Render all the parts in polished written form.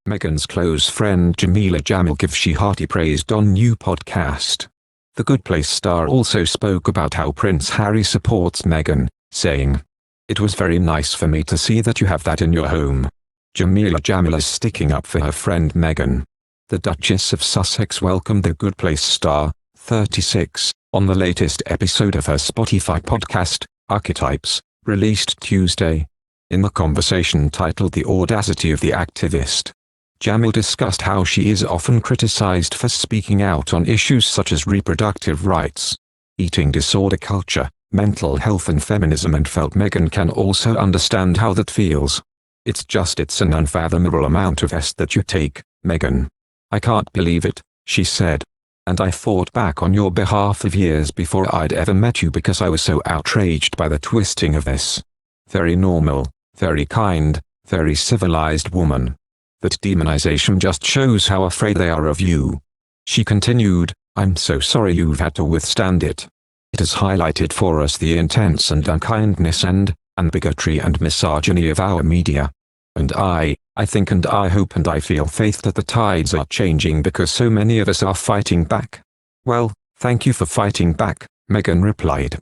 Meghan's close friend Jameela Jamil gives she hearty praise on new podcast. The Good Place star also spoke about how Prince Harry supports Meghan, saying, "It was very nice for me to see that you have that in your home." Jameela Jamil is sticking up for her friend Meghan. The Duchess of Sussex welcomed the Good Place star, 36, on the latest episode of her Spotify podcast, Archetypes, released Tuesday. In the conversation titled The Audacity of the Activist, Jamil discussed how she is often criticized for speaking out on issues such as reproductive rights, eating disorder culture, mental health and feminism, and felt Meghan can also understand how that feels. It's an unfathomable amount of S that you take, Meghan. I can't believe it," she said. "And I fought back on your behalf of years before I'd ever met you because I was so outraged by the twisting of this very normal, very kind, very civilized woman. That demonization just shows how afraid they are of you." She continued, "I'm so sorry you've had to withstand it. It has highlighted for us the intense and unkindness and bigotry and misogyny of our media. And I think and I hope and I feel faith that the tides are changing because so many of us are fighting back." "Well, thank you for fighting back," Meghan replied.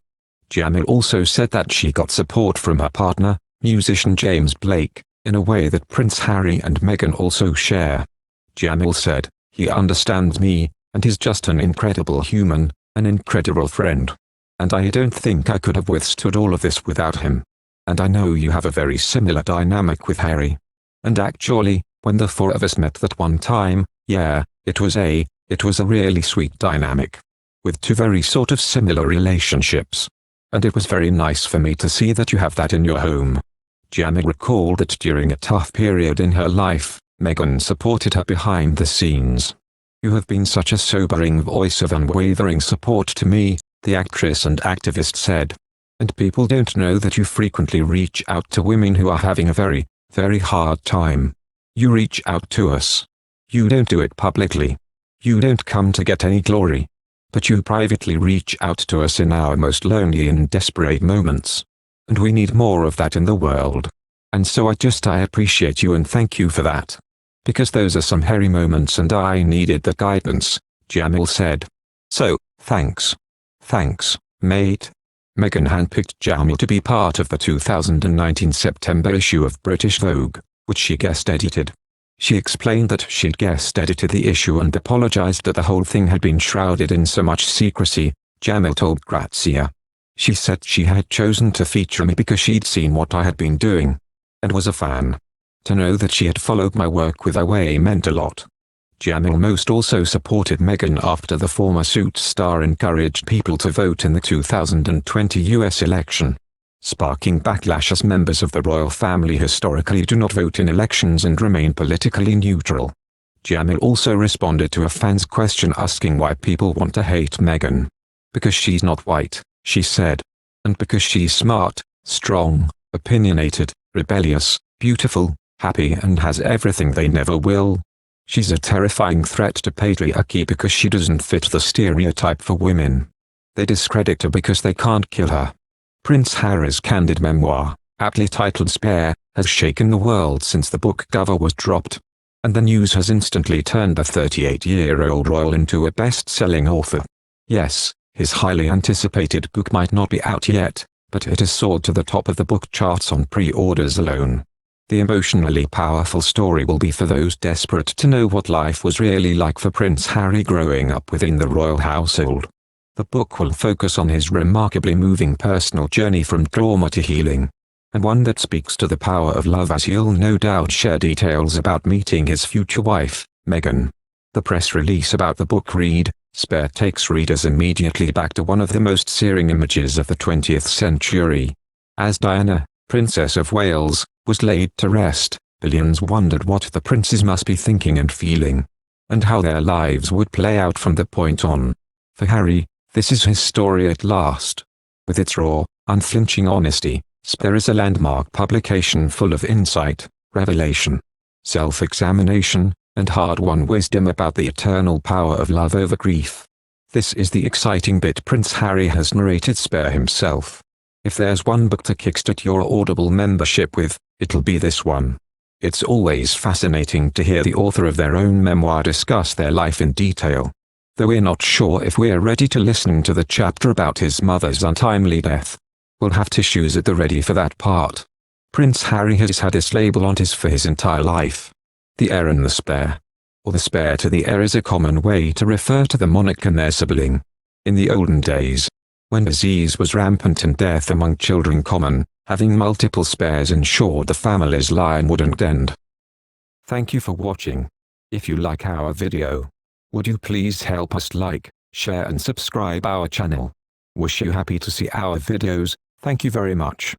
Jamil also said that she got support from her partner, musician James Blake, in a way that Prince Harry and Meghan also share. Jamil said, "He understands me, and he's just an incredible human, an incredible friend. And I don't think I could have withstood all of this without him. And I know you have a very similar dynamic with Harry. And actually, when the four of us met that one time, yeah, it was a really sweet dynamic. With two very sort of similar relationships. And it was very nice for me to see that you have that in your home." Jamil recalled that during a tough period in her life, Meghan supported her behind the scenes. "You have been such a sobering voice of unwavering support to me," the actress and activist said. "And people don't know that you frequently reach out to women who are having a very, very hard time. You reach out to us. You don't do it publicly. You don't come to get any glory. But you privately reach out to us in our most lonely and desperate moments. And we need more of that in the world. And so I appreciate you and thank you for that. Because those are some hairy moments and I needed the guidance," Jamil said. "So, thanks. Thanks, mate." Meghan handpicked Jamil to be part of the 2019 September issue of British Vogue, which she guest-edited. She explained that she'd guest-edited the issue and apologized that the whole thing had been shrouded in so much secrecy, Jamil told Grazia. "She said she had chosen to feature me because she'd seen what I had been doing. And was a fan. To know that she had followed my work with Away meant a lot." Jamil most also supported Meghan after the former Suits star encouraged people to vote in the 2020 US election, sparking backlash as members of the royal family historically do not vote in elections and remain politically neutral. Jamil also responded to a fan's question asking why people want to hate Meghan. "Because she's not white," she said. "And because she's smart, strong, opinionated, rebellious, beautiful, happy and has everything they never will. She's a terrifying threat to patriarchy because she doesn't fit the stereotype for women. They discredit her because they can't kill her." Prince Harry's candid memoir, aptly titled Spare, has shaken the world since the book cover was dropped. And the news has instantly turned the 38-year-old royal into a best-selling author. Yes, his highly anticipated book might not be out yet, but it has soared to the top of the book charts on pre-orders alone. The emotionally powerful story will be for those desperate to know what life was really like for Prince Harry growing up within the royal household. The book will focus on his remarkably moving personal journey from trauma to healing, and one that speaks to the power of love as he'll no doubt share details about meeting his future wife, Meghan. The press release about the book read, Spare takes readers immediately back to one of the most searing images of the 20th century. As Diana, Princess of Wales, was laid to rest, billions wondered what the princes must be thinking and feeling, and how their lives would play out from that point on. For Harry, this is his story at last. With its raw, unflinching honesty, Spare is a landmark publication full of insight, revelation, self-examination, and hard-won wisdom about the eternal power of love over grief. This is the exciting bit. Prince Harry has narrated Spare himself. If there's one book to kickstart your Audible membership with, it'll be this one. It's always fascinating to hear the author of their own memoir discuss their life in detail. Though we're not sure if we're ready to listen to the chapter about his mother's untimely death. We'll have tissues at the ready for that part. Prince Harry has had this label on his for his entire life. The heir and the spare. Or the spare to the heir is a common way to refer to the monarch and their sibling. In the olden days, when disease was rampant and death among children common, having multiple spares ensured the family's line wouldn't end. Thank you for watching. If you like our video, would you please help us like, share and subscribe our channel. Wish you happy to see our videos. Thank you very much.